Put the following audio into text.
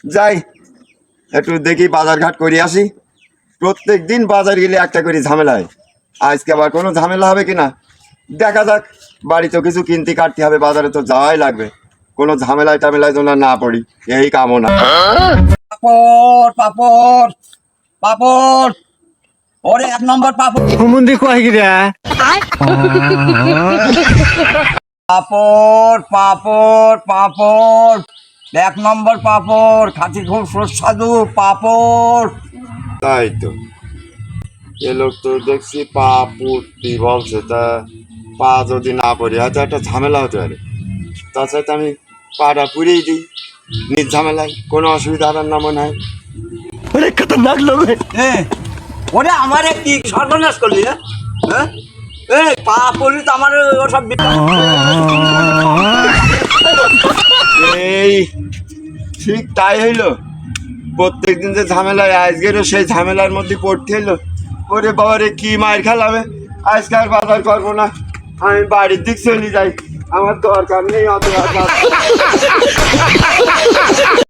যাই একটু দেখি বাজার ঘাট করে আসি। প্রত্যেক দিন বাজার গেলে একটা করে ঝামেলা হয়, আজকে আবার কোনো ঝামেলা হবে কিনা দেখা যাক। বাড়িতেও কিছু কিনতে কাটতে হবে, বাজারে তো যাওয়াই লাগবে। কোনো ঝামেলায় টামেলায় যেন না পড়ি, এই কামনা। পাপড় পাপড় পাপড়, ওরে 1 নম্বর পাপড়। হুমুন্দি কয় গিরা পাপড় পাপড় পাপড়, 1 নম্বর পাপড়, খাঁটি খুব সুস্বাদু পাপড়। তাই তো, এ লোক তো দেখছি পা পুড়তি বলছে, তা পা যদি না পড়ি হয়তো একটা ঝামেলা হতে পারে। তাছাড়া তো আমি পাটা পুড়িয়ে দিই নিজ ঝামেলায়, কোনো অসুবিধা হবে না মনে হয়। অনেক খতরনাক লোক এ, ওরে আমারে কি সর্বনাশ করলি? হ্যাঁ এই পা পড়লি তো আমার ওসব এই ঠিক তাই হইলো, প্রত্যেকদিন যে ঝামেলায় আজকেরও সেই ঝামেলার মধ্যে পড়তে হইলো। ওরে বাবারে কি মায়ের খেলাবে, আজকে আর বাজার করবো না, আমি বাড়ির দিক চলে যাই, আমার দরকার নেই অত